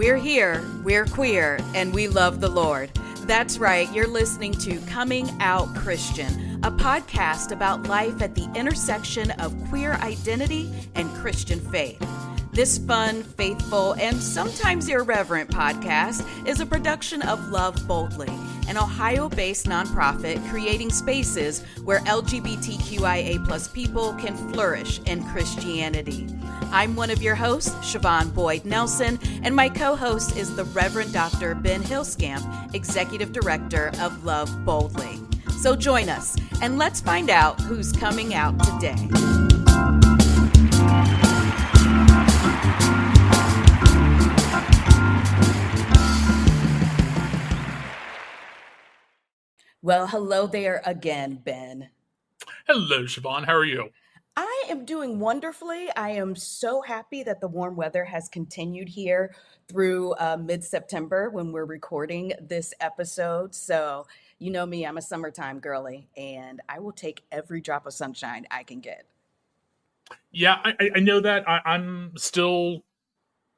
We're here, we're queer, and we love the Lord. That's right, you're listening to Coming Out Christian, a podcast about life at the intersection of queer identity and Christian faith. This fun, faithful, and sometimes irreverent podcast is a production of Love Boldly, an Ohio-based nonprofit creating spaces where LGBTQIA+ people can flourish in Christianity. I'm one of your hosts, Siobhan Boyd Nelson, and my co-host is the Reverend Dr. Ben Hillscamp, Executive Director of Love Boldly. So join us, and let's find out who's coming out today. Well, hello there again, Ben. Hello, Siobhan. How are you? I am doing wonderfully. I am so happy that the warm weather has continued here through mid-September when we're recording this episode. So, you know me, I'm a summertime girly, and I will take every drop of sunshine I can get. Yeah, I know that. I'm still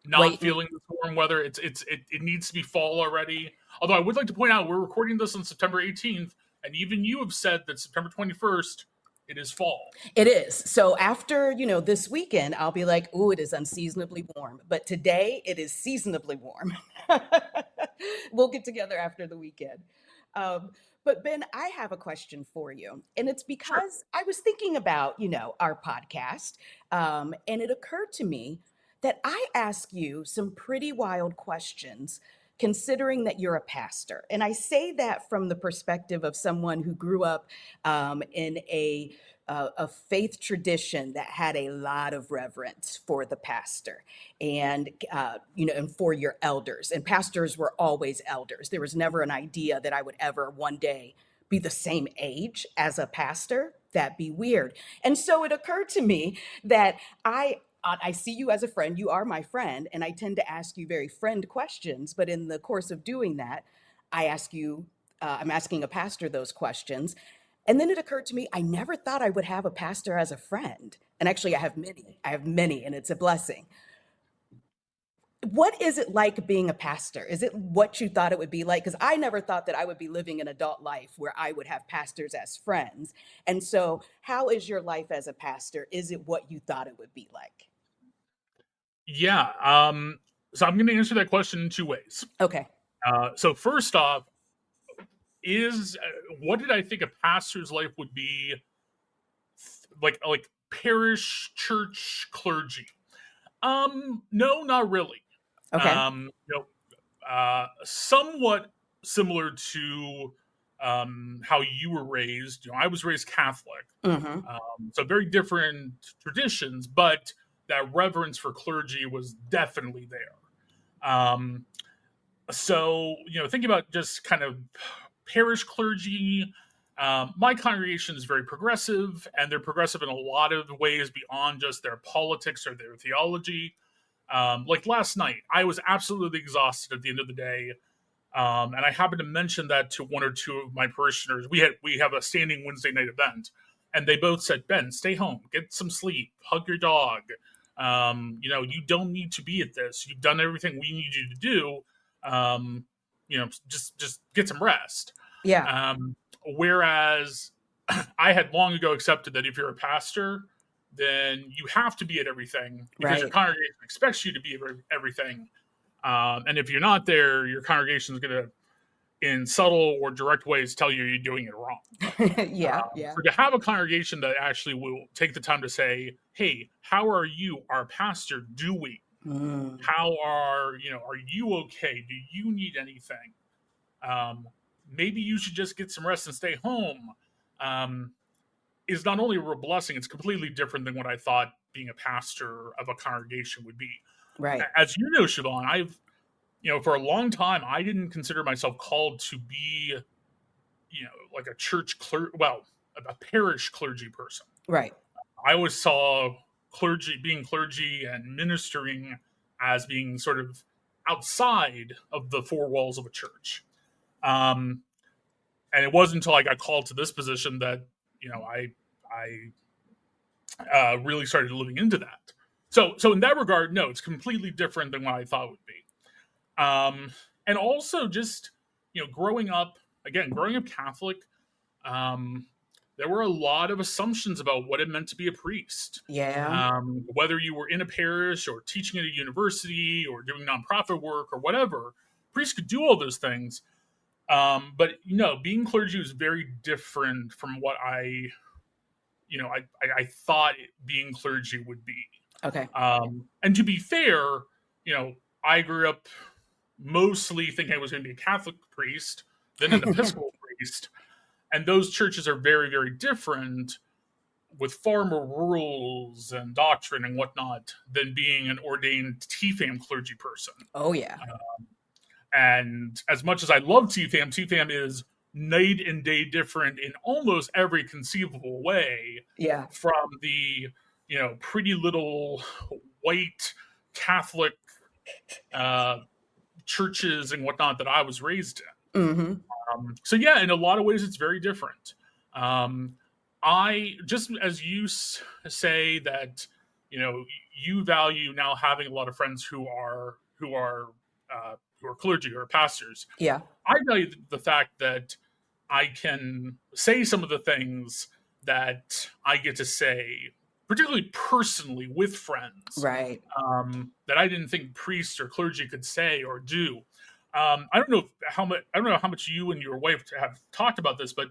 not Waiting. feeling this warm weather. It needs to be fall already. Although I would like to point out we're recording this on September 18th, and even you have said that September 21st, it is fall. It is. So after, this weekend, I'll be like, ooh, it is unseasonably warm. But today it is seasonably warm. We'll get together after the weekend. But Ben, I have a question for you. And it's because I was thinking about, our podcast. And it occurred to me that I ask you some pretty wild questions considering that you're a pastor. And I say that from the perspective of someone who grew up in a faith tradition that had a lot of reverence for the pastor and, and for your elders. And pastors were always elders. There was never an idea that I would ever one day be the same age as a pastor. That'd be weird. And so it occurred to me that I see you as a friend. You are my friend. And I tend to ask you very friend questions. But in the course of doing that, I'm asking a pastor those questions. And then it occurred to me, I never thought I would have a pastor as a friend. And actually, I have many, and it's a blessing. What is it like being a pastor? Is it what you thought it would be like? Because I never thought that I would be living an adult life where I would have pastors as friends. And so how is your life as a pastor? Is it what you thought it would be like? Yeah. So I'm going to answer that question in two ways. Okay. So first off, what did I think a pastor's life would be like parish church clergy? No, not really. Okay. Somewhat similar to how you were raised. I was raised Catholic, so very different traditions, but that reverence for clergy was definitely there. So thinking about just kind of parish clergy, my congregation is very progressive, and they're progressive in a lot of ways beyond just their politics or their theology. Like last night, I was absolutely exhausted at the end of the day. And I happened to mention that to one or two of my parishioners. We have a standing Wednesday night event, and they both said, Ben, stay home, get some sleep, hug your dog. You don't need to be at this. You've done everything we need you to do. Just get some rest. Yeah. Whereas I had long ago accepted that if you're a pastor, then you have to be at everything because your congregation expects you to be at everything. And if you're not there, your congregation is going to, in subtle or direct ways, tell you you're doing it wrong. Yeah. So to have a congregation that actually will take the time to say, hey, how are you, our pastor, doing? How are you okay? Do you need anything? Maybe you should just get some rest and stay home. Is not only a real blessing, it's completely different than what I thought being a pastor of a congregation would be. Right. As you know, Siobhan, I've, for a long time, I didn't consider myself called to be, like a parish clergy person. Right. I always saw being clergy and ministering as being sort of outside of the four walls of a church. And it wasn't until I got called to this position that, I really started living into that. So in that regard, no, it's completely different than what I thought it would be. And also just, growing up, Catholic, um, there were a lot of assumptions about what it meant to be a priest. Yeah. Whether you were in a parish or teaching at a university or doing nonprofit work or whatever, priests could do all those things. But being clergy was very different from what I thought being clergy would be. Okay. And to be fair, I grew up mostly thinking I was going to be a Catholic priest, then an Episcopal priest, and those churches are very, very different with far more rules and doctrine and whatnot than being an ordained TFAM clergy person. Oh, yeah. And as much as I love TFAM is night and day different in almost every conceivable way Yeah. from the, pretty little white Catholic churches and whatnot that I was raised in. So yeah, in a lot of ways, it's very different. I just as you say that, you value now having a lot of friends who are clergy or pastors. Yeah. I value the fact that I can say some of the things that I get to say, particularly personally with friends, Right. that I didn't think priests or clergy could say or do. I don't know how much you and your wife have talked about this, but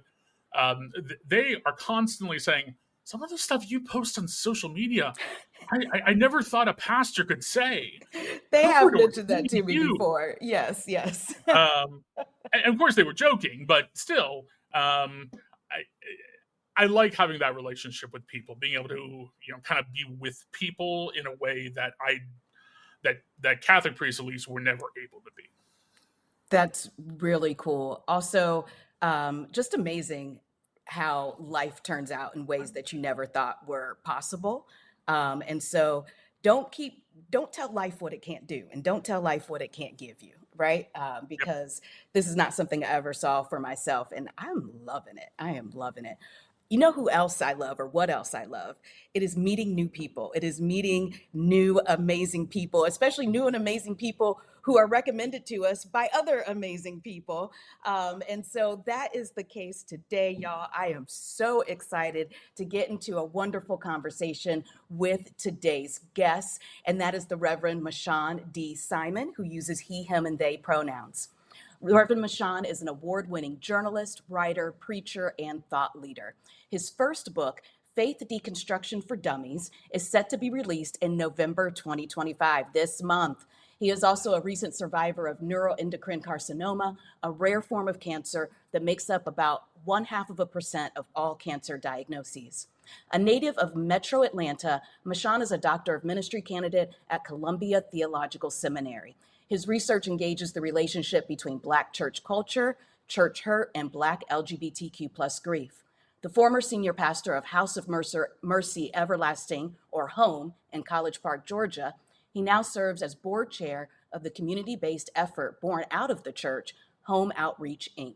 they are constantly saying some of the stuff you post on social media. I never thought a pastor could say. They How have would mentioned that to ordained me you? before. Yes, yes. And of course, they were joking, but still, I like having that relationship with people, being able to kind of be with people in a way that that Catholic priests at least were never able to be. That's really cool. Also, just amazing how life turns out in ways that you never thought were possible. And so don't tell life what it can't do, and don't tell life what it can't give you, right? Yep. Because this is not something I ever saw for myself, and I'm loving it. I am loving it. You know who else I love, or what else I love? It is meeting new people. It is meeting new, amazing people, especially new and amazing people who are recommended to us by other amazing people. And so that is the case today, y'all. I am so excited to get into a wonderful conversation with today's guest, and that is the Reverend Mashaun D. Simon, who uses he, him, and they pronouns. Reverend Mashaun is an award-winning journalist, writer, preacher, and thought leader. His first book, Faith Deconstruction for Dummies, is set to be released in November 2025, this month. He is also a recent survivor of neuroendocrine carcinoma, a rare form of cancer that makes up about 0.5% of all cancer diagnoses. A native of Metro Atlanta, Mashaun is a Doctor of Ministry candidate at Columbia Theological Seminary. His research engages the relationship between Black church culture, church hurt, and Black LGBTQ plus grief. The former senior pastor of House of Mercy Everlasting, or HOME, in College Park, Georgia, he now serves as board chair of the community-based effort born out of the church, Home Outreach, Inc.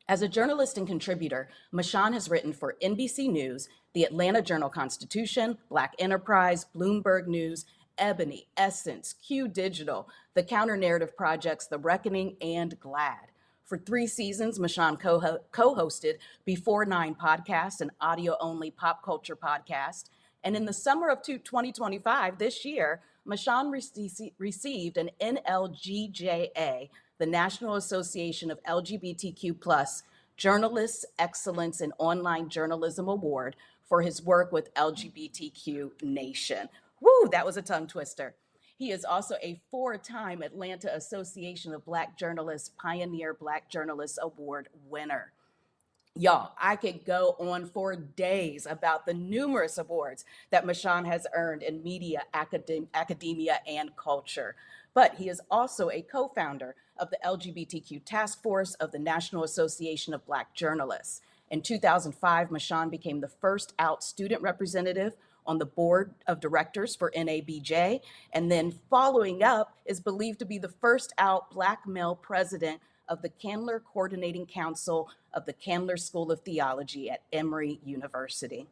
As a journalist and contributor, Mashaun has written for NBC News, the Atlanta Journal-Constitution, Black Enterprise, Bloomberg News, Ebony, Essence, Q Digital, the counter-narrative projects The Reckoning, and GLAAD. For 3 seasons, Mashaun co-hosted Before 9 podcast, an audio-only pop culture podcast. And in the summer of 2025, this year, Mashaun received an NLGJA, the National Association of LGBTQ plus Journalists Excellence in Online Journalism Award for his work with LGBTQ Nation. Woo, that was a tongue twister. He is also a 4-time Atlanta Association of Black Journalists Pioneer Black Journalists Award winner. Y'all, I could go on for days about the numerous awards that Mashaun has earned in media, academia, and culture. But he is also a co-founder of the LGBTQ Task Force of the National Association of Black Journalists. In 2005, Mashaun became the first out student representative on the board of directors for NABJ, and then following up is believed to be the first out Black male president of the Candler Coordinating Council of the Candler School of Theology at Emory University.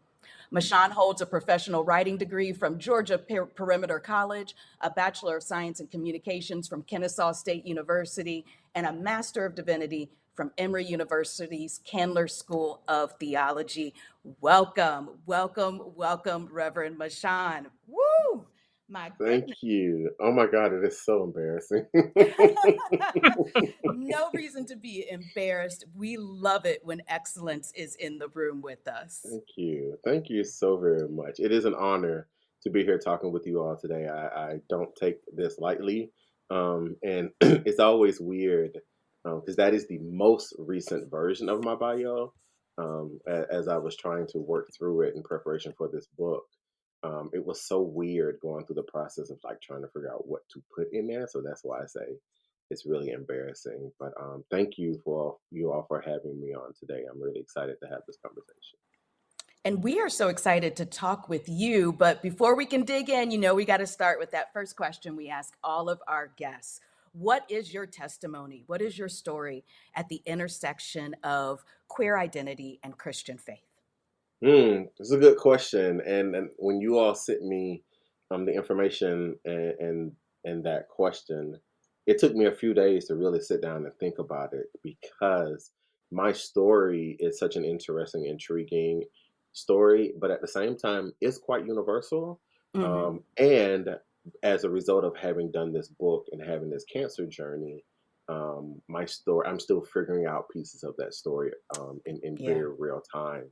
Mashaun holds a professional writing degree from Georgia Perimeter College, a Bachelor of Science in Communications from Kennesaw State University, and a Master of Divinity from Emory University's Candler School of Theology. Welcome, welcome, welcome, Reverend Mashaun. Woo! My Thank goodness. you. Oh my God, it is so embarrassing. No reason to be embarrassed. We love it when excellence is in the room with us. Thank you. Thank you so very much. It is an honor to be here talking with you all today. I don't take this lightly. And it's always weird because that is the most recent version of my bio. As I was trying to work through it in preparation for this book, it was so weird going through the process of like trying to figure out what to put in there. So that's why I say it's really embarrassing. But thank you for you all for having me on today. I'm really excited to have this conversation. And we are so excited to talk with you. But before we can dig in, we got to start with that first question we ask all of our guests. What is your testimony? What is your story at the intersection of queer identity and Christian faith? It's a good question. And when you all sent me the information and that question, it took me a few days to really sit down and think about it because my story is such an interesting, intriguing story, but at the same time, it's quite universal. Mm-hmm. And as a result of having done this book and having this cancer journey, my story, I'm still figuring out pieces of that story in Yeah. very real time.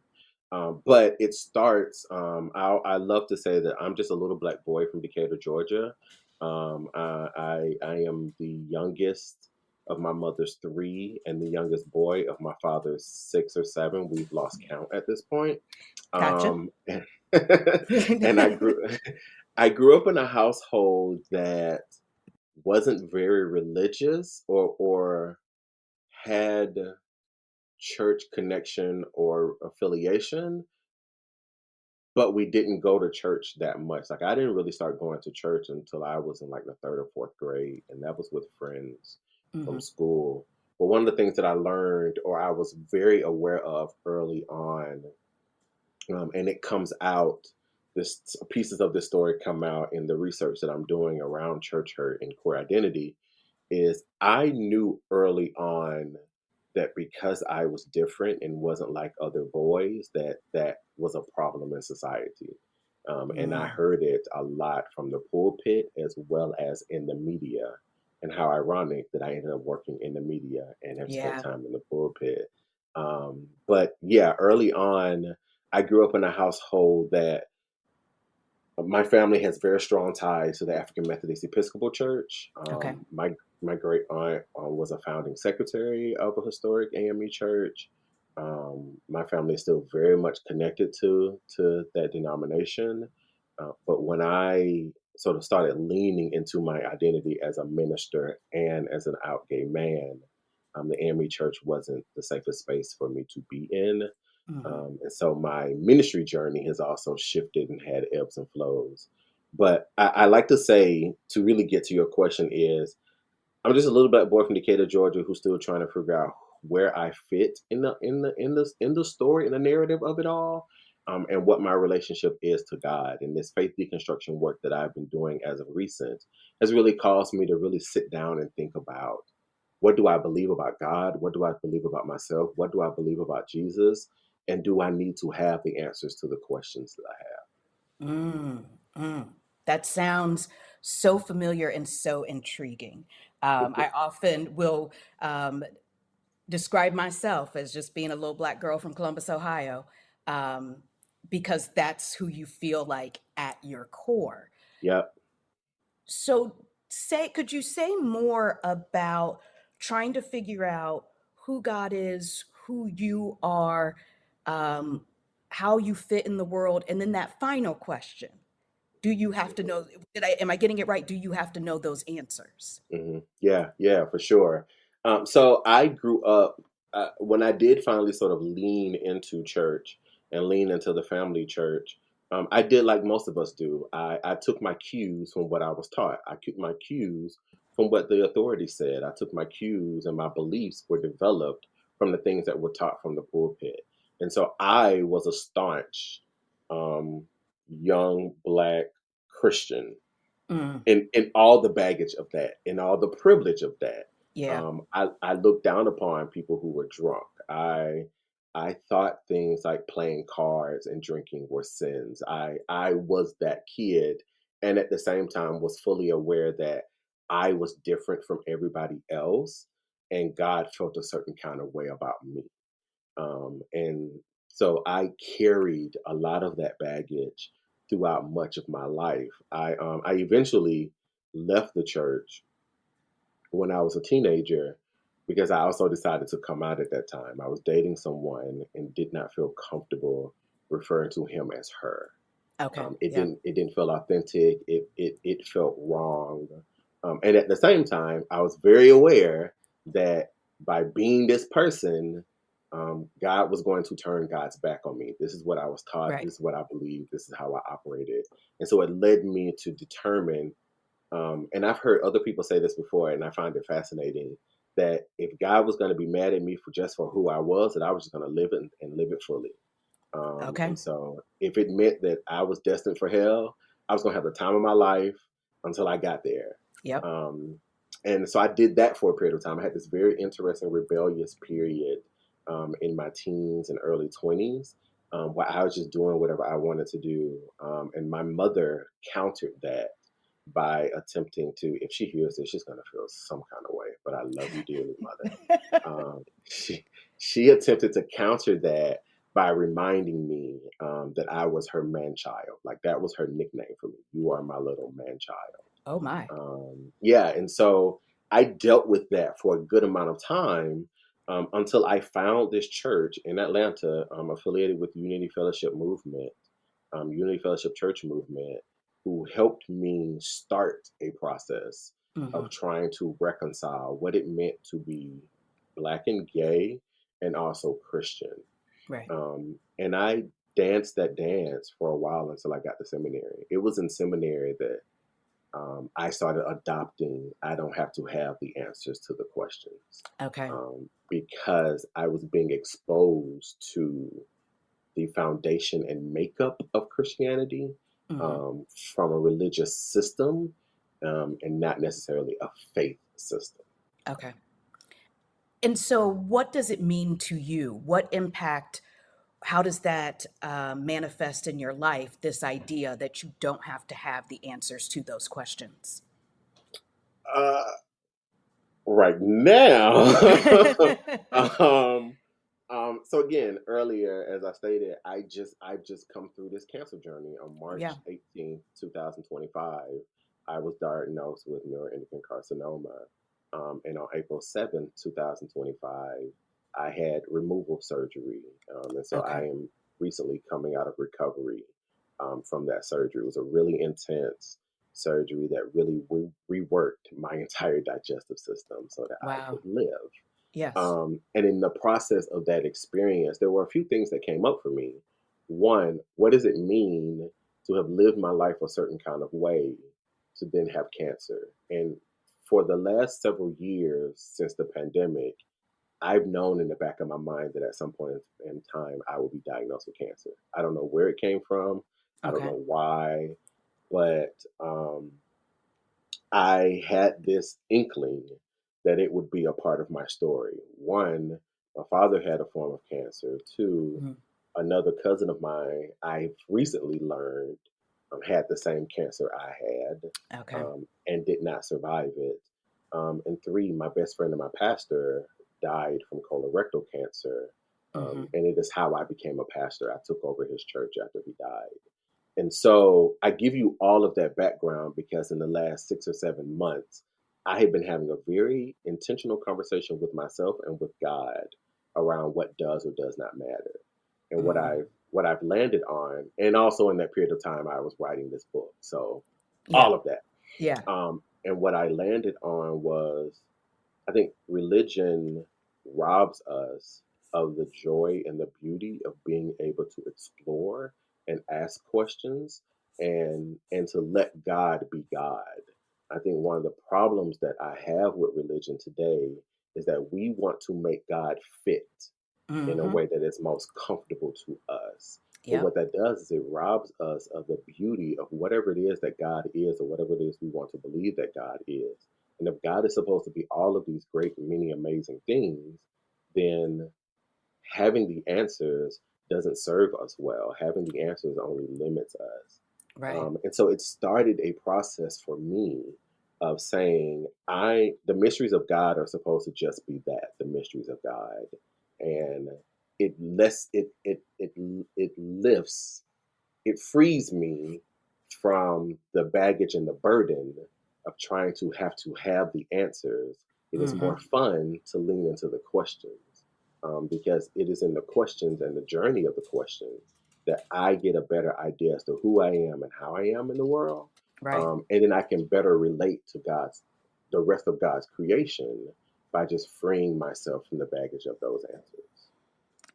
But it starts. I love to say that I'm just a little black boy from Decatur, Georgia. I am the youngest of my mother's three, and the youngest boy of my father's six or seven. We've lost count at this point. Gotcha. And, and I grew up in a household that wasn't very religious or had church connection or affiliation, but we didn't go to church that much. Like I didn't really start going to church until I was in like the third or fourth grade, and that was with friends Mm-hmm. from school. But one of the things that I learned or I was very aware of early on, and it comes out, this pieces of this story come out in the research that I'm doing around church hurt and queer identity, is I knew early on that because I was different and wasn't like other boys, that was a problem in society. And I Mm. heard it a lot from the pulpit as well as in the media. And how ironic that I ended up working in the media and have spent Yeah. time in the pulpit. But yeah, early on, I grew up in a household that my family has very strong ties to the African Methodist Episcopal Church. Okay. My great aunt was a founding secretary of a historic AME church. My family is still very much connected to that denomination. But when I sort of started leaning into my identity as a minister and as an out gay man, the AME church wasn't the safest space for me to be in. Mm-hmm. And so my ministry journey has also shifted and had ebbs and flows. But I like to say, to really get to your question, is I'm just a little black boy from Decatur, Georgia, who's still trying to figure out where I fit in the story, in the narrative of it all, and what my relationship is to God. And this faith deconstruction work that I've been doing as of recent has really caused me to really sit down and think about, what do I believe about God? What do I believe about myself? What do I believe about Jesus? And do I need to have the answers to the questions that I Mm, mm. That sounds so familiar and so intriguing. have? I often will describe myself as just being a little black girl from Columbus, Ohio, um, because that's who you feel like at your core. Yep. So, could you say more about trying to figure out who God is, who you are, um, how you fit in the world, and then that final question: do you have to know? Am I getting it right? Do you have to know those answers? Yeah, yeah, for sure. So I grew up when I did finally sort of lean into church and lean into the family church. I did like most of us do. I took my cues from what I was taught. I took my cues from what the authorities said. I took my cues and my beliefs were developed from the things that were taught from the pulpit. And so I was a staunch young Black Christian, Mm, and all the baggage of that and all the privilege of that. yeah. I looked down upon people who were drunk. I thought things like playing cards and drinking were sins. I was that kid, and at the same time was fully aware that I was different from everybody else, and God felt a certain kind of way about me. And so I carried a lot of that baggage throughout much of my life. I eventually left the church when I was a teenager because I also decided to come out at that time. I was dating someone and did not feel comfortable referring to him as her. Okay. It Yeah. didn't feel authentic. It felt wrong. And at the same time, I was very aware that by being this person, God was going to turn God's back on me. This is what I was taught. Right. This is what I believe. This is how I operated. And so it led me to determine, and I've heard other people say this before, and I find it fascinating that if God was going to be mad at me for just for who I was, that I was just going to live it and live it fully. Okay. And so if it meant that I was destined for hell, I was going to have the time of my life until I got there. Yep. Um, and so I did that for a period of time. I had this very interesting, rebellious period in my teens and early 20s where I was just doing whatever I wanted to do. And my mother countered that by attempting to, if she hears this, she's going to feel some kind of way, but I love you dearly, mother. Um, she, she attempted to counter that by reminding me that I was her man child. Like that was her nickname for me. You are my little man child. Oh my. Yeah, and so I dealt with that for a good amount of time until I found this church in Atlanta, affiliated with Unity Fellowship Movement, Unity Fellowship Church Movement, who helped me start a process Hmm. of trying to reconcile what it meant to be Black and gay and also Christian. Right. And I danced that dance for a while until I got to seminary. It was in seminary that I started adopting, I don't have to have the answers to the questions Okay. because I was being exposed to the foundation and makeup of Christianity Hmm. um, from a religious system and not necessarily a faith system. Okay. And so, what does it mean to you? What impact, how does that manifest in your life, this idea that you don't have to have the answers to those questions? Uh, right now, um, so again, earlier, as I stated, I've just come through this cancer journey. On Yeah. March 18th, 2025, I was diagnosed with neuroendocrine carcinoma. And on April 7th, 2025, I had removal surgery. And so I Okay. am recently coming out of recovery from that surgery. It was a really intense surgery that really reworked my entire digestive system so that I Wow. could live. Yes. And in the process of that experience, there were a few things that came up for me. One, what does it mean to have lived my life a certain kind of way to then have cancer? And for the last several years since the pandemic, I've known in the back of my mind that at some point in time I will be diagnosed with cancer. I don't know where it came from. I don't Okay. know why, but I had this inkling that it would be a part of my story. One, my father had a form of cancer. Two, Mhm. another cousin of mine, I've recently learned, had the same cancer I had Okay. and did not survive it. And three, my best friend and my pastor died from colorectal cancer. Hmm. And it is how I became a pastor. I took over his church after he died. And so I give you all of that background because in the last 6 or 7 months, I have been having a very intentional conversation with myself and with God around what does or does not matter. And Hmm. what I've landed on, and also in that period of time I was writing this book. So Yeah. all of that. Yeah. And what I landed on was I think religion robs us of the joy and the beauty of being able to explore and ask questions and to let God be God. I think one of the problems that I have with religion today is that we want to make God fit in a Hmm. way that is most comfortable to us. But Yep. what that does is it robs us of the beauty of whatever it is that God is, or whatever it is we want to believe that God is. And if God is supposed to be all of these great, many amazing things, then having the answers doesn't serve us well. Having the answers only limits us. Right. And so it started a process for me of saying, the mysteries of God are supposed to just be that, the mysteries of God. And it lifts, it frees me from the baggage and the burden of trying to have the answers. It is more Hmm. fun to lean into the questions, because it is in the questions and the journey of the questions that I get a better idea as to who I am and how I am in the world. Right. And then I can better relate to the rest of God's creation by just freeing myself from the baggage of those answers.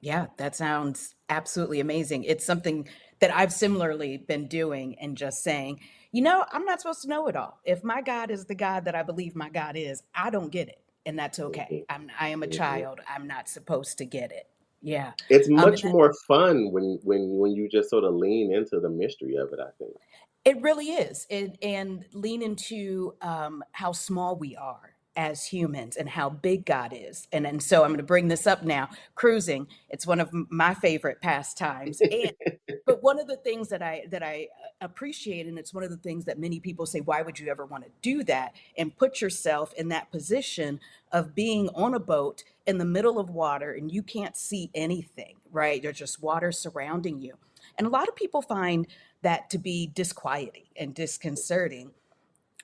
Yeah, that sounds absolutely amazing. It's something that I've similarly been doing and just saying, I'm not supposed to know it all. If my God is the God that I believe my God is, I don't get it. And that's okay. Hmm. I am a Hmm. child. I'm not supposed to get it. Yeah. It's And much that, more fun when you just sort of lean into the mystery of it, I think. it really is. And lean into how small we are as humans and how big God is. And so I'm going to bring this up now. Cruising, it's one of my favorite pastimes. And but one of the things that I appreciate, and it's one of the things that many people say, why would you ever want to do that? And put yourself in that position of being on a boat in the middle of water and you can't see anything, right? There's just water surrounding you. And a lot of people find that to be disquieting and disconcerting.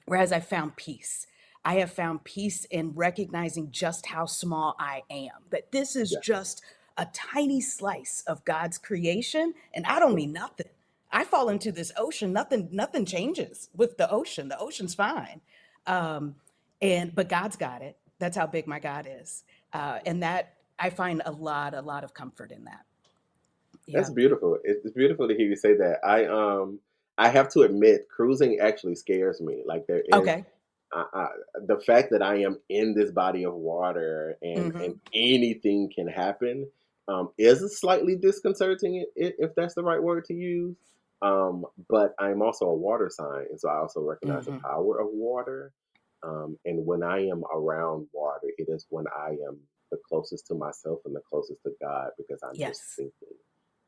Whereas I found peace. I have found peace in recognizing just how small I am, that this is Yeah. just a tiny slice of God's creation, and I don't mean nothing. I fall into this ocean, nothing changes with the ocean. The ocean's fine. Um, but God's got it. That's how big my God is. And that I find a lot of comfort in that. That's Yeah. beautiful. It's beautiful to hear you say that. I have to admit, cruising actually scares me. Like there is Okay. I, the fact that I am in this body of water and Hmm. anything can happen, is slightly disconcerting, if that's the right word to use. But I'm also a water sign, and so I also recognize the Hmm. power of water. And when I am around water, it is when I am the closest to myself and the closest to God, because I'm just Yes. thinking.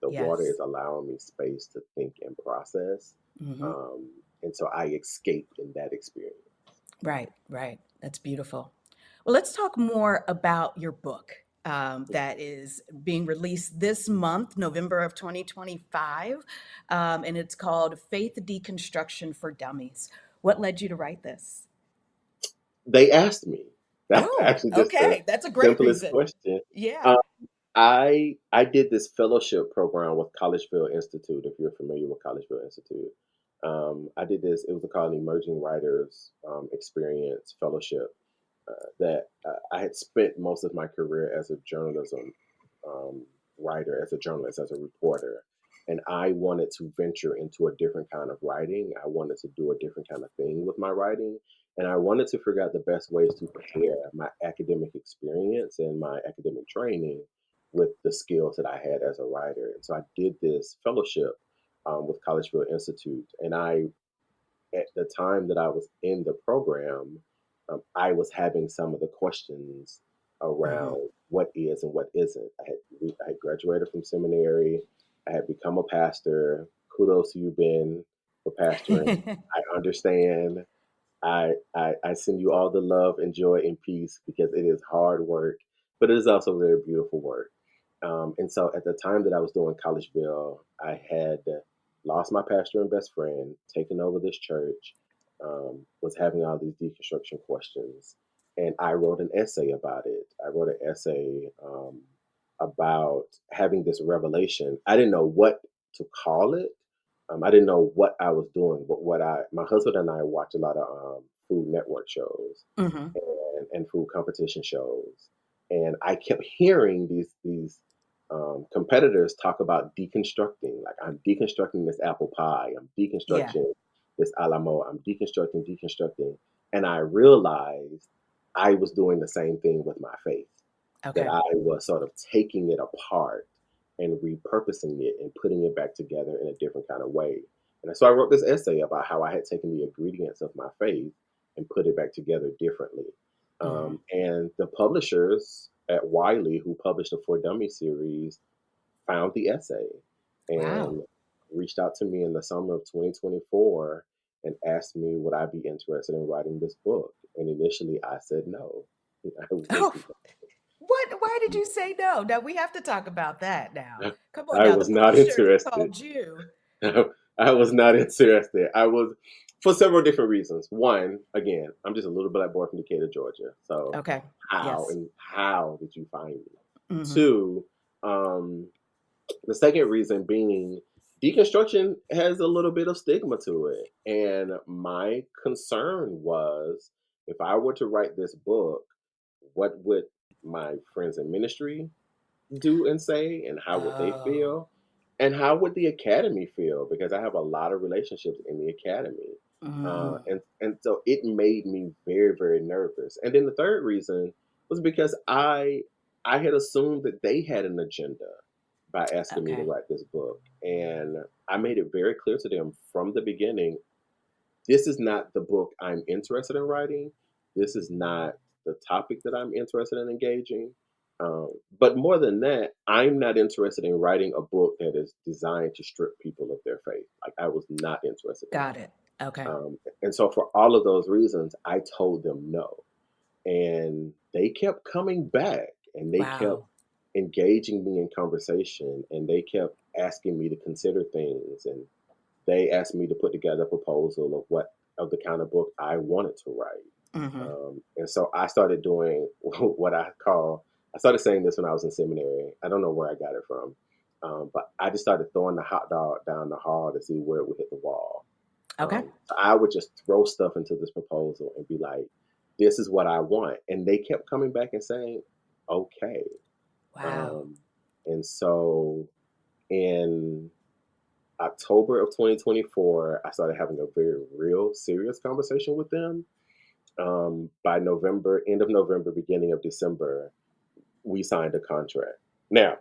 The water Yes. is allowing me space to think and process. Hmm. Um, and so I escape in that experience. Right, right. That's beautiful. Well, let's talk more about your book that is being released this month, November of 2025. And it's called Faith Deconstruction for Dummies. What led you to write this? They asked me. That's Oh, actually just the okay. That's a great simplest reason. question. Yeah. Um, I did this fellowship program with Collegeville Institute. If you're familiar with Collegeville Institute, I did this. It was called an Emerging Writers Experience Fellowship. That I had spent most of my career as a journalism um, writer, as a journalist, as a reporter, and I wanted to venture into a different kind of writing. I wanted to do a different kind of thing with my writing, and I wanted to figure out the best ways to pair my academic experience and my academic training with the skills that I had as a writer. And so I did this fellowship with Collegeville Institute, and at the time that I was in the program, I was having some of the questions Hmm. around what is and what isn't. I had graduated from seminary. I had become a pastor. Kudos to you, Ben, for pastoring. I understand. I send you all the love and joy and peace, because it is hard work, but it is also very beautiful work. And so at the time that I was doing Collegeville, I had lost my pastor and best friend, taken over this church, was having all these deconstruction questions. And I wrote an essay about it. I wrote an essay about having this revelation. I didn't know what to call it. I didn't know what I was doing, but my husband and I watch a lot of Food Network shows Hmm. and food competition shows, and I kept hearing these competitors talk about deconstructing. Like, I'm deconstructing this apple pie. I'm Yeah. deconstructing this alamo. I'm deconstructing, and I realized I was doing the same thing with my faith. That Okay. I was sort of taking it apart and repurposing it and putting it back together in a different kind of way. And so I wrote this essay about how I had taken the ingredients of my faith and put it back together differently. Mhm. And the publishers at Wiley, who published the For Dummies series, found the essay Wow. and reached out to me in the summer of 2024 and asked me would I be interested in writing this book. And initially I said no. I Oh, was what? Why did you say no? Now we have to talk about that now. Come on I now. The was not publishers interested. called you. I was not interested. I was for several different reasons. One, again, I'm just a little black boy from Decatur, Georgia. So Okay. how Yes. and how did you find me? Hmm. Two, the second reason being deconstruction has a little bit of stigma to it. And my concern was if I were to write this book, what would my friends in ministry do and say, and how would they Oh. feel? And how would the academy feel? Because I have a lot of relationships in the academy. Mm. And so it made me very, very nervous. And then the third reason was because I had assumed that they had an agenda by asking me to Okay. write this book. And I made it very clear to them from the beginning, this is not the book I'm interested in writing. This is not the topic that I'm interested in engaging. But more than that, I'm not interested in writing a book that is designed to strip people of their faith. Like I was not interested in Got that. it. Okay. And so for all of those reasons, I told them no. And they kept coming back and they kept Wow. engaging me in conversation and they kept asking me to consider things and they asked me to put together a proposal of the kind of book I wanted to write. Hmm. And so I started doing what I started saying this when I was in seminary. I don't know where I got it from, but I just started throwing the hot dog down the hall to see where it would hit the wall. Okay. So I would just throw stuff into this proposal and be like, this is what I want. And they kept coming back and saying, okay. Wow. Um, and so in October of 2024, I started having a very real, serious conversation with them. By November, end of November, beginning of December, we signed a contract. Now,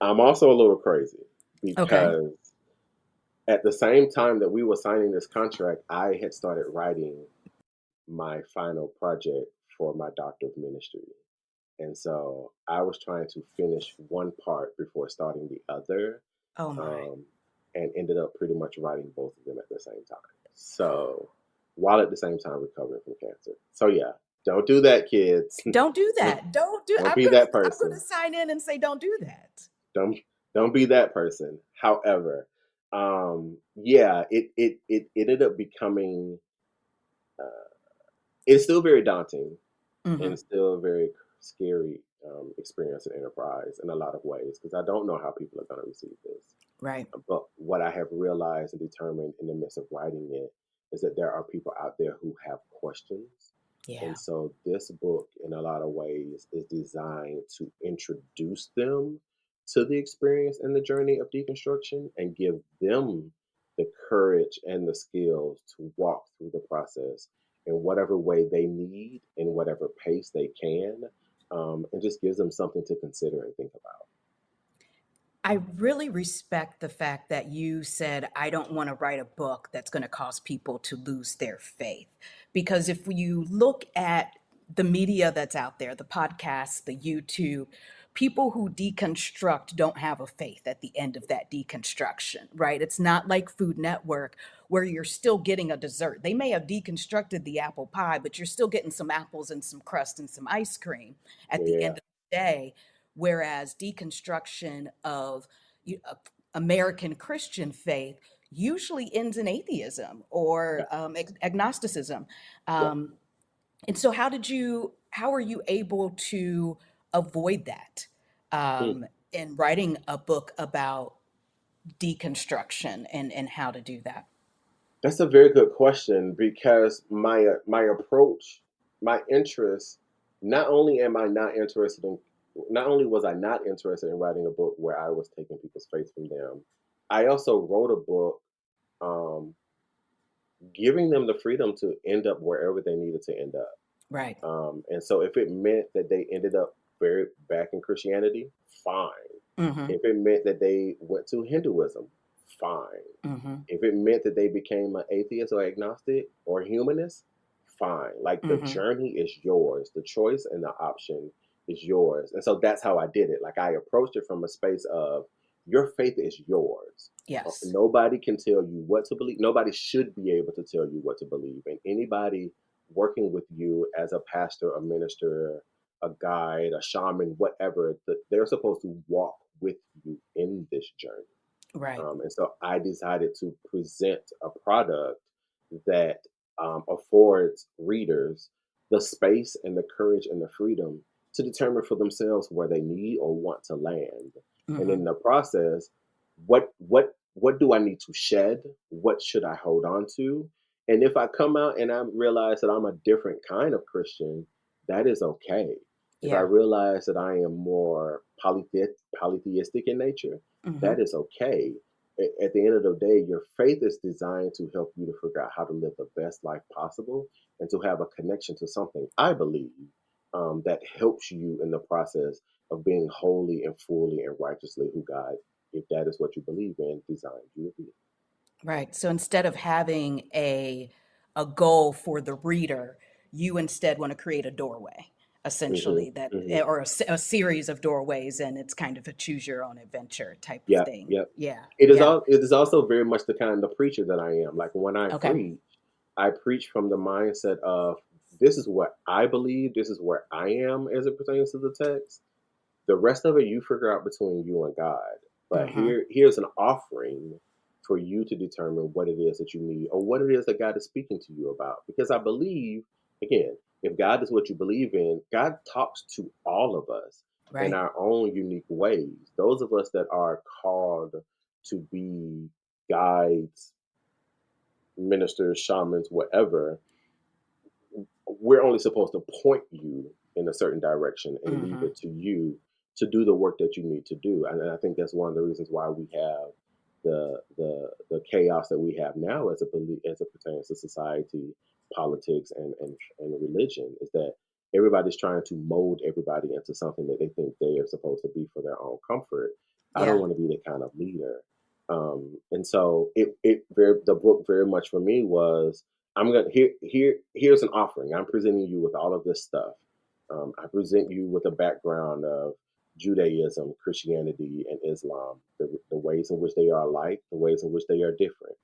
I'm also a little crazy Okay. because at the same time that we were signing this contract, I had started writing my final project for my doctor of ministry. And so I was trying to finish one part before starting the other, Oh my. um, and ended up pretty much writing both of them at the same time. So while at the same time recovering from cancer. So yeah, don't do that, kids. Don't do that. Don't do. Don't be that I'm gonna person. sign in and say don't do that. Don't don't be that person. However, yeah, it ended up becoming. Uh, it's still very daunting Hmm. and still a very scary experience and enterprise in a lot of ways because I don't know how people are going to receive this. Right. But what I have realized and determined in the midst of writing it is that there are people out there who have questions. And Yeah. so this book, in a lot of ways, is designed to introduce them to the experience and the journey of deconstruction and give them the courage and the skills to walk through the process in whatever way they need, in whatever pace they can, and just gives them something to consider and think about. I really respect the fact that you said, I don't want to write a book that's going to cause people to lose their faith. Because if you look at the media that's out there, the podcasts, the YouTube, people who deconstruct don't have a faith at the end of that deconstruction, right? It's not like Food Network where you're still getting a dessert. They may have deconstructed the apple pie, but you're still getting some apples and some crust and some ice cream at the Yeah, end of the day. Whereas deconstruction of American Christian faith usually ends in atheism or yeah, agnosticism. yeah. Um, and so, how are you able to avoid that Hmm. in writing a book about deconstruction and how to do that? That's a very good question because my approach, my interest, not only am I not interested in, not only was I not interested in writing a book where I was taking people's faith from them, I also wrote a book um, giving them the freedom to end up wherever they needed to end up. Right. And so if it meant that they ended up very back in Christianity, fine. Mm-hmm. If it meant that they went to Hinduism, fine. Mm-hmm. If it meant that they became an atheist or agnostic or humanist, fine. Like the Mm-hmm. journey is yours. The choice and the option is yours. And so that's how I did it. Like I approached it from a space of your faith is yours. Yes. Nobody can tell you what to believe. Nobody should be able to tell you what to believe. And anybody working with you as a pastor, a minister, a guide, a shaman, whatever, they're supposed to walk with you in this journey. Right. And so I decided to present a product that affords readers the space and the courage and the freedom to determine for themselves where they need or want to land. And Mm-hmm. in the process, what do I need to shed? What should I hold on to? And if I come out and I realize that I'm a different kind of Christian, that is okay. If I Yeah. realize that I am more polytheistic in nature, Mm-hmm. that is okay. At the end of the day, your faith is designed to help you to figure out how to live the best life possible and to have a connection to something, I believe, that helps you in the process of being wholly and fully and righteously who God, if that is what you believe in, designed you to be. Right. So instead of having a goal for the reader, you instead want to create a doorway, essentially, that Hmm. or a series of doorways, and it's kind of a choose your own adventure type of Yep, thing. yep. Yeah. It is Yeah. all. It is also very much the kind of preacher that I am. Like when Okay. I preach from the mindset of this is what I believe. This is where I am as it pertains to the text. The rest of it you figure out between you and God. But Mm-hmm. here's an offering for you to determine what it is that you need or what it is that God is speaking to you about. Because I believe, again, if God is what you believe in, God talks to all of us in Right. our own unique ways. Those of us that are called to be guides, ministers, shamans, whatever, we're only supposed to point you in a certain direction and leave Mm-hmm. it to you to do the work that you need to do. And I think that's one of the reasons why we have the chaos that we have now as it pertains to society, politics, and religion is that everybody's trying to mold everybody into something that they think they are supposed to be for their own comfort. I don't Yeah. want to be that kind of leader. And so the book very much for me was I'm gonna here's an offering. I'm presenting you with all of this stuff. I present you with a background of Judaism, Christianity, and Islam, the ways in which they are alike, the ways in which they are different.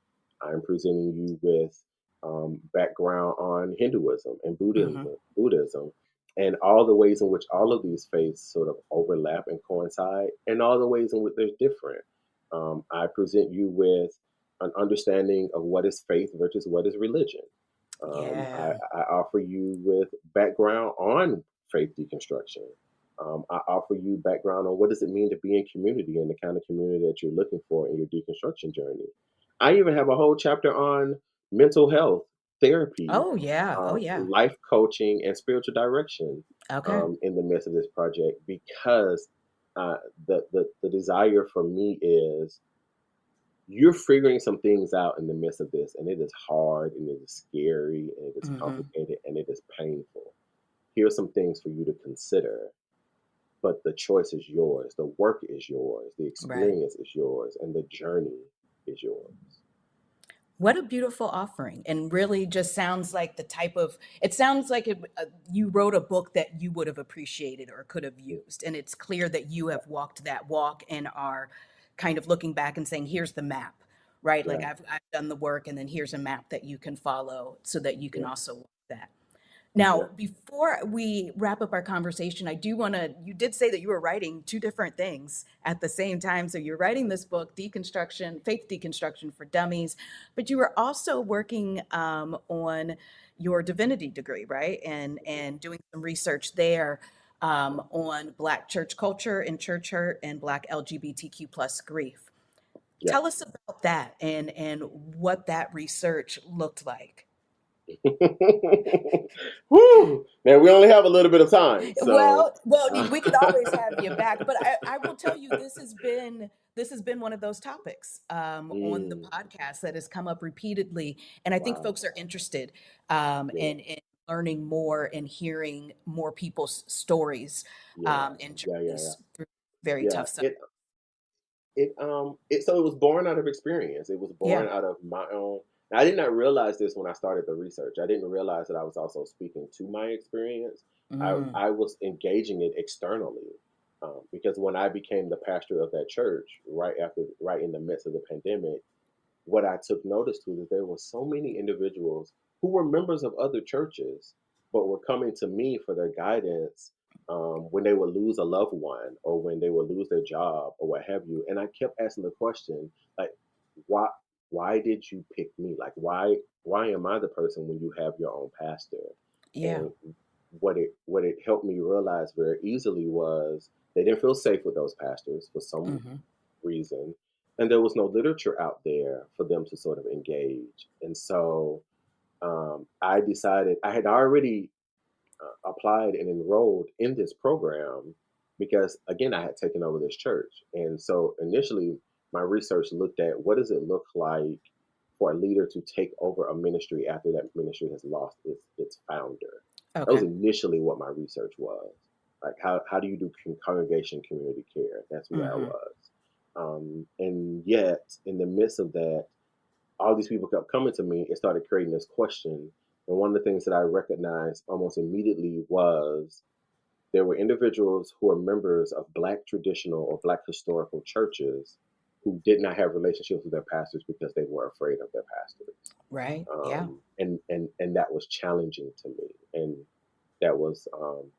I'm presenting you with background on Hinduism and Mm-hmm. Buddhism, and all the ways in which all of these faiths sort of overlap and coincide, and all the ways in which they're different. I present you with an understanding of what is faith versus what is religion. Yeah. I offer you with background on faith deconstruction. I offer you background on what does it mean to be in community and the kind of community that you're looking for in your deconstruction journey. I even have a whole chapter on mental health, therapy, Oh yeah. Oh yeah. life coaching, and spiritual direction Okay. in the midst of this project because the desire for me is you're figuring some things out in the midst of this, and it is hard, and it is scary, and it is Mm-hmm. complicated, and it is painful. Here's some things for you to consider, but the choice is yours, the work is yours, the Right. experience is yours, and the journey is yours. What a beautiful offering, and really just sounds like the type of, it sounds like you wrote a book that you would have appreciated or could have used. And it's clear that you have walked that walk and are kind of looking back and saying, here's the map, right? Like Yeah, I've done the work, and then here's a map that you can follow so that you can yeah, also walk that. yeah. Now, before we wrap up our conversation, I do want to, you did say that you were writing two different things at the same time. So you're writing this book, Deconstruction, Faith Deconstruction for Dummies, but you were also working on your divinity degree, right? And doing some research there on Black church culture and church hurt and Black LGBTQ plus grief. Yeah. Tell us about that and what that research looked like. Woo! Now we only have a little bit of time, so Well, uh, we could always have you back, but I will tell you this has been one of those topics on the mm, podcast that has come up repeatedly, and I think wow, folks are interested yeah, in learning more and hearing more people's stories Yeah, and yeah, yeah, yeah, journeys through very yeah. tough stuff. So it was born out of experience. It was Yeah. born out of my own. I did not realize this when I started the research. I didn't realize that I was also speaking to my experience. Mm, I was engaging it externally, because when I became the pastor of that church right in the midst of the pandemic, what I took notice to is there were so many individuals who were members of other churches, but were coming to me for their guidance, when they would lose a loved one or when they would lose their job or what have you. And I kept asking the question, like, why why did you pick me? Like, why am I the person when you have your own pastor? yeah. And what it helped me realize very easily was they didn't feel safe with those pastors for some Hmm. reason, and there was no literature out there for them to sort of engage. And so, I decided I had already applied and enrolled in this program because, again, I had taken over this church. And so initially, my research looked at what does it look like for a leader to take over a ministry after that ministry has lost its founder. That was Okay. initially what my research was. Like, how do you do congregation community care? That's where I Hmm. was. And yet, in the midst of that, all these people kept coming to me. It started creating this question. And one of the things that I recognized almost immediately was there were individuals who were members of Black traditional or Black historical churches who did not have relationships with their pastors because they were afraid of their pastors. Right. Yeah. And that was challenging to me. And that was,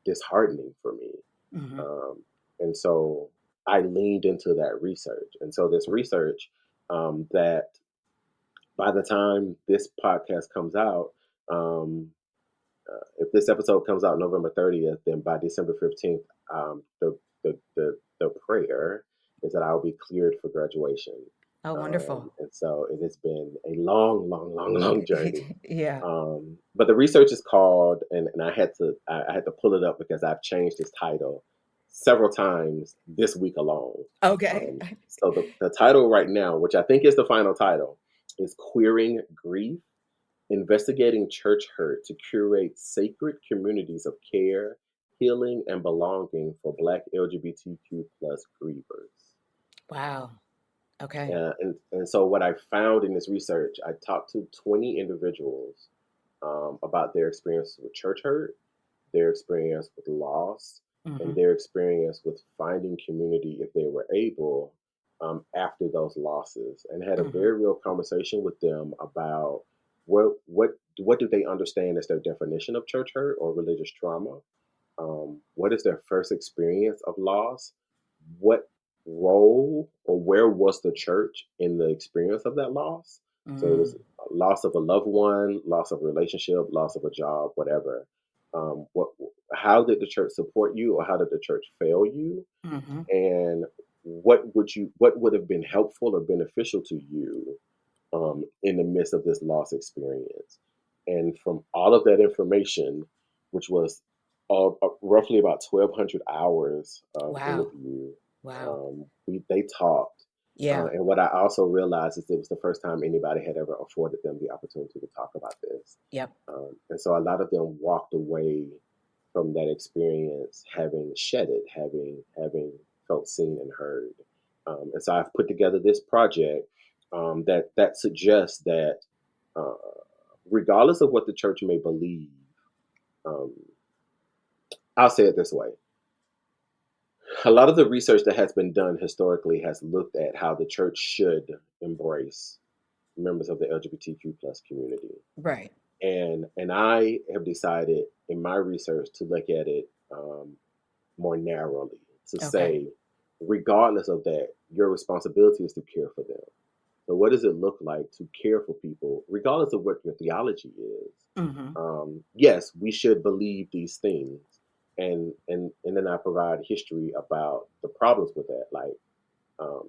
disheartening for me. Hmm. Um, and so I leaned into that research. And so this research, that by the time this podcast comes out, um, if this episode comes out November 30th, then by December 15th, the prayer is that I'll be cleared for graduation. Oh, wonderful. And so it has been a long, long, long, long journey. Yeah. But the research is called, and I had to pull it up because I've changed its title several times this week alone. Okay. So the title right now, which I think is the final title, is Queering Grief: Investigating Church Hurt to Curate Sacred Communities of Care, Healing, and Belonging for Black LGBTQ plus grievers. Wow. Okay. And so what I found in this research, I talked to 20 individuals, about their experiences with church hurt, their experience with loss, and Hmm. their experience with finding community if they were able, after those losses, and had a Hmm. very real conversation with them about what do they understand as their definition of church hurt or religious trauma. What is their first experience of loss? What role or where was the church in the experience of that loss? So it was Mm. a loss of a loved one, loss of a relationship, loss of a job, whatever. What? How did the church support you, or how did the church fail you? Hmm. And what would have been helpful or beneficial to you, in the midst of this loss experience? And from all of that information, which was roughly about 1,200 hours of Wow. interview, Wow. they talked. Yeah. And what I also realized is it was the first time anybody had ever afforded them the opportunity to talk about this. Yep. And so a lot of them walked away from that experience having shed it, having felt seen and heard. And so I've put together this project, that suggests that, uh, regardless of what the church may believe, um, I'll say it this way: a lot of the research that has been done historically has looked at how the church should embrace members of the LGBTQ plus community. Right. And I have decided in my research to look at it, more narrowly, to Okay. say, regardless of that, your responsibility is to care for them. So, what does it look like to care for people, regardless of what your theology is? Hmm. Yes, we should believe these things, and then I provide history about the problems with that. Like,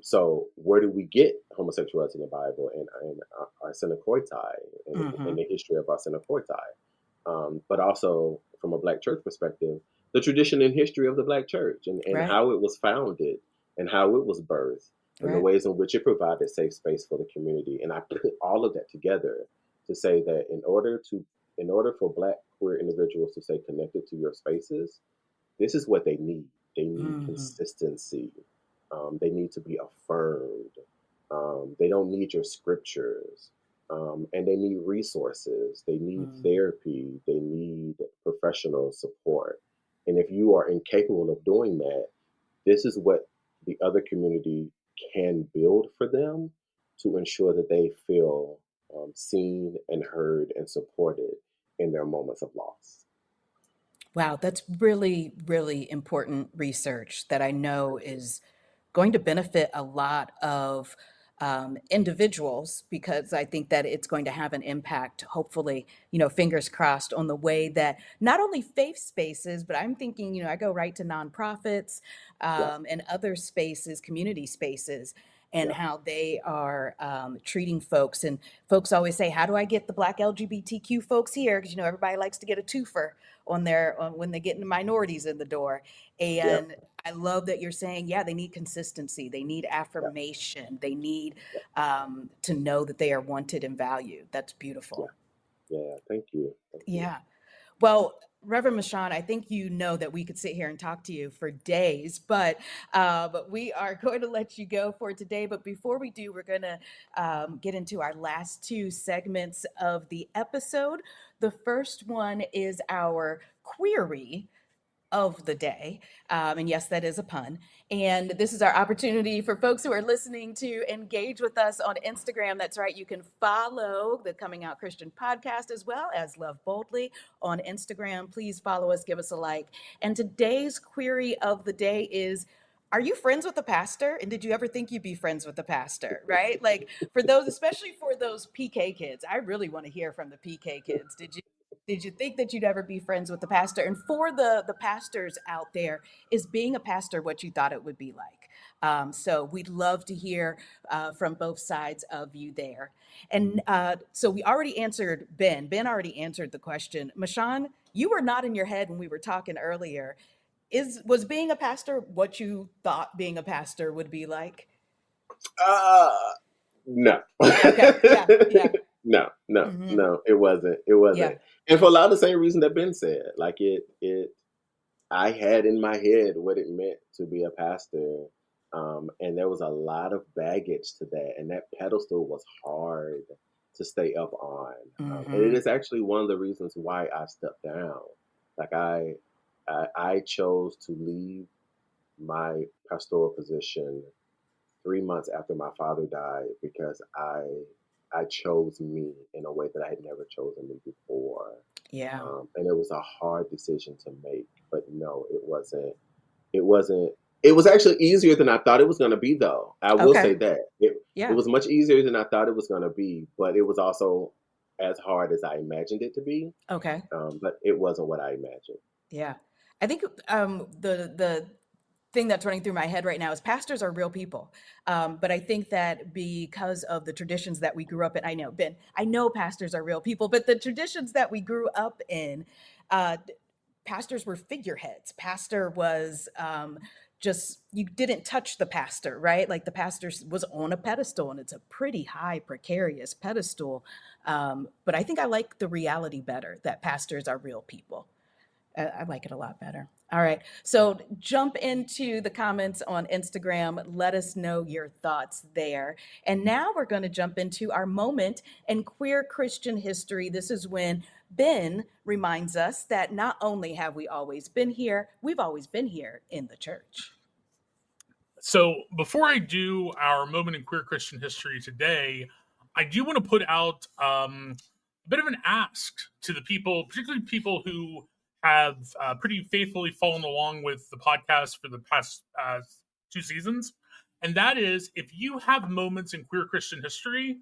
so where do we get homosexuality in the Bible and our Senecoitai and Hmm. the history of our Senecoitai? But also from a Black church perspective, the tradition and history of the Black church and Right. how it was founded and how it was birthed and the Right. ways in which it provided safe space for the community. And I put all of that together to say that in order to in order for Black queer individuals to stay connected to your spaces, this is what they need. They need consistency. They need to be affirmed. They don't need your scriptures. And they need resources. They need therapy. They need professional support. And if you are incapable of doing that, this is what the other community can build for them to ensure that they feel seen and heard and supported in their moments of loss. Wow, that's really, really important research that I know is going to benefit a lot of individuals, because I think that it's going to have an impact, hopefully, fingers crossed, on the way that not only faith spaces, but I'm thinking, I go right to nonprofits Yeah, and other spaces, community spaces, and yeah, how they are treating folks. And folks always say, how do I get the Black LGBTQ folks here? Because, everybody likes to get a twofer when they get into minorities in the door. yeah, And I love that you're saying, yeah, they need consistency. They need yeah, affirmation. They need yeah, to know that they are wanted and valued. That's yeah, beautiful. yeah. Thank you. Thank you. Yeah. Well, Reverend Mashaun, I think you know that we could sit here and talk to you for days, but we are going to let you go for today. But before we do, we're going to get into our last two segments of the episode. The first one is our query of the day. And yes, that is a pun. And this is our opportunity for folks who are listening to engage with us on Instagram. That's right. You can follow the Coming Out Christian podcast as well as Love Boldly on Instagram. Please follow us, give us a like. And today's query of the day is, are you friends with the pastor? And did you ever think you'd be friends with the pastor? Right? Like, for those, especially for those PK kids, I really want to hear from the PK kids. Did you think that you'd ever be friends with the pastor? And for the pastors out there, is being a pastor what you thought it would be like? So we'd love to hear from both sides of you there. And so we already answered Ben. Ben already answered the question. Mashaun, you were nodding your head when we were talking earlier. Was being a pastor what you thought being a pastor would be like? Uh, no. Okay. Yeah. Yeah. No, no, Hmm. no, it wasn't. It Yeah. wasn't. And for a lot of the same reason that Ben said, like I had in my head what it meant to be a pastor. And there was a lot of baggage to that. And that pedestal was hard to stay up on. And it Hmm. is actually one of the reasons why I stepped down. Like I chose to leave my pastoral position 3 months after my father died because I chose me in a way that I had never chosen me before. Yeah. And it was a hard decision to make, but no, it wasn't. It wasn't. It was actually easier than I thought it was going to be, though. I will Okay. say that it Yeah. was much easier than I thought it was going to be, but it was also as hard as I imagined it to be. Okay. But it wasn't what I imagined. Yeah. I think the thing that's running through my head right now is pastors are real people. But I think that because of the traditions that we grew up in, I know, Ben, I know pastors are real people, but the traditions that we grew up in, uh, pastors were figureheads. Pastor was just, you didn't touch the pastor, right? Like the pastor was on a pedestal, and it's a pretty high, precarious pedestal. But I think I like the reality better, that pastors are real people. I like it a lot better. All right. So jump into the comments on Instagram. Let us know your thoughts there. And now we're going to jump into our moment in queer Christian history. This is when Ben reminds us that not only have we always been here, we've always been here in the church. So before I do our moment in queer Christian history today, I do want to put out a bit of an ask to the people, particularly people who have pretty faithfully followed along with the podcast for the past 2 seasons. And that is, if you have moments in queer Christian history,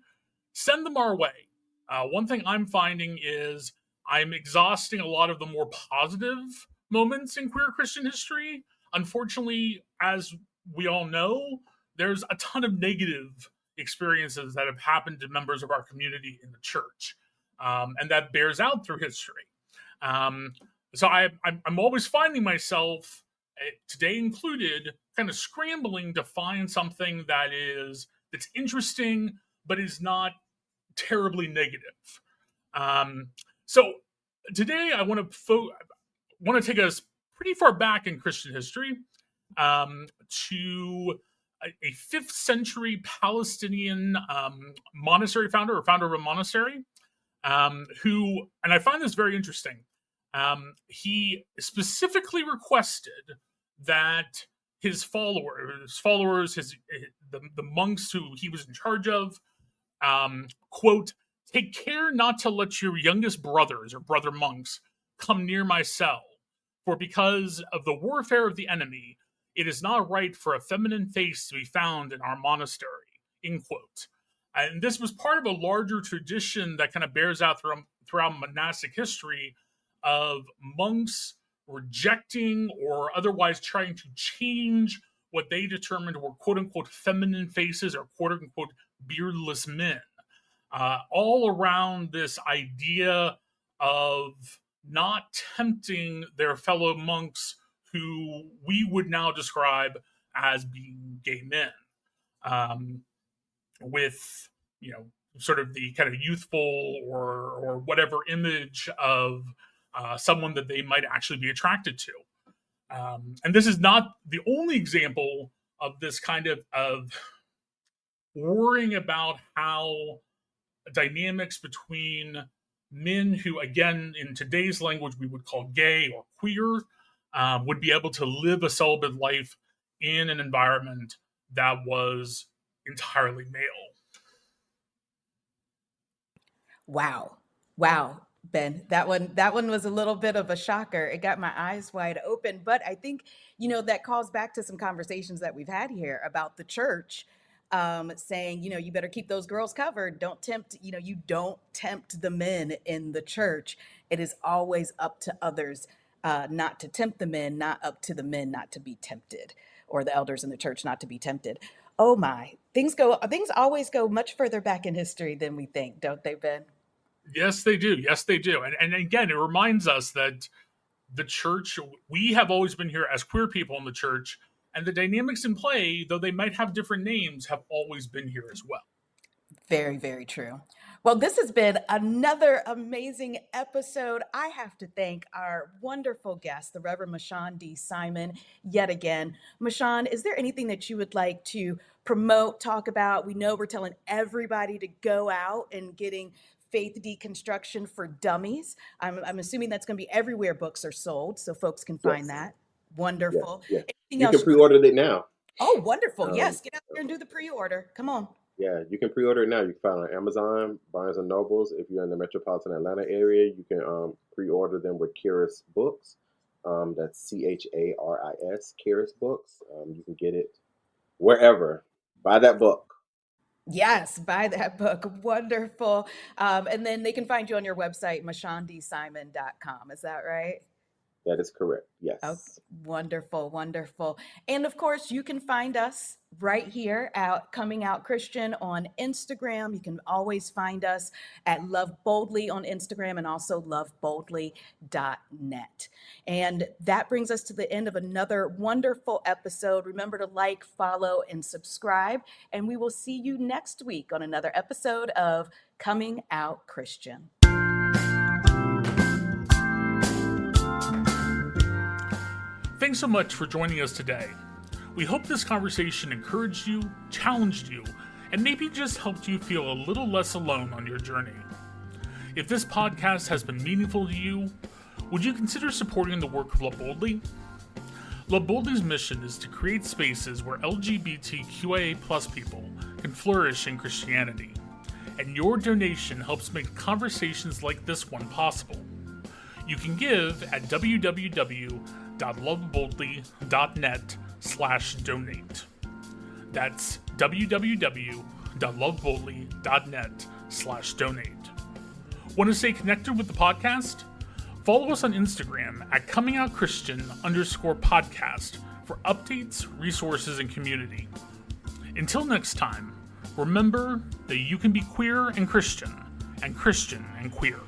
send them our way. One thing I'm finding is I'm exhausting a lot of the more positive moments in queer Christian history. Unfortunately, as we all know, there's a ton of negative experiences that have happened to members of our community in the church, and that bears out through history. Um, so I'm always finding myself, today included, kind of scrambling to find something that's interesting, but is not terribly negative. Um, so today I want to take us pretty far back in Christian history, to a 5th century Palestinian monastery founder, or founder of a monastery, who, and I find this very interesting, he specifically requested that his followers, the monks who he was in charge of, quote, "Take care not to let your youngest brothers or brother monks come near my cell, for because of the warfare of the enemy, it is not right for a feminine face to be found in our monastery," end quote. And this was part of a larger tradition that kind of bears out throughout monastic history of monks rejecting or otherwise trying to change what they determined were quote unquote feminine faces or quote unquote beardless men. All around this idea of not tempting their fellow monks who we would now describe as being gay men, with, sort of the kind of youthful or whatever image of someone that they might actually be attracted to. And this is not the only example of this kind of worrying about how dynamics between men who, again, in today's language, we would call gay or queer, would be able to live a celibate life in an environment that was entirely male. Wow. Ben, that one was a little bit of a shocker. It got my eyes wide open, but I think, that calls back to some conversations that we've had here about the church, saying, you better keep those girls covered. Don't tempt, you don't tempt the men in the church. It is always up to others, not to tempt the men, not up to the men not to be tempted, or the elders in the church not to be tempted. Oh my, things always go much further back in history than we think, don't they, Ben? Yes, they do. And again, it reminds us that the church, we have always been here as queer people in the church, and the dynamics in play, though they might have different names, have always been here as well. Very, very true. Well, this has been another amazing episode. I have to thank our wonderful guest, the Reverend Mashaun D. Simon, yet again. Mashaun, is there anything that you would like to promote, talk about? We know we're telling everybody to go out and getting Faith Deconstruction for Dummies. I'm assuming that's going to be everywhere books are sold, so folks can find that. Wonderful. Yeah. Anything You else? can pre-order it now. Oh, wonderful. Yes, get out there and do the pre-order. Come on. Yeah, you can pre-order it now. You can find it on Amazon, Barnes and Nobles. If you're in the metropolitan Atlanta area, you can pre-order them with Charis Books. That's CHARIS, Charis Books. You can get it wherever. Buy that book. Yes, buy that book. Wonderful. And then they can find you on your website, MashaunDSimon.com. Is that right? That is correct. Yes. Oh, wonderful. And of course, you can find us right here at Coming Out Christian on Instagram. You can always find us at Love Boldly on Instagram, and also loveboldly.net. And that brings us to the end of another wonderful episode. Remember to like, follow, and subscribe. And we will see you next week on another episode of Coming Out Christian. Thanks so much for joining us today. We hope this conversation encouraged you, challenged you, and maybe just helped you feel a little less alone on your journey. If this podcast has been meaningful to you, would you consider supporting the work of Love Boldly? Love Boldly's mission is to create spaces where LGBTQIA+ people can flourish in Christianity, and your donation helps make conversations like this one possible. You can give at www.loveboldly.net/donate. That's www.loveboldly.net/donate. Want to stay connected with the podcast? Follow us on Instagram at comingoutchristian_podcast for updates, resources, and community. Until next time, remember that you can be queer and Christian and queer.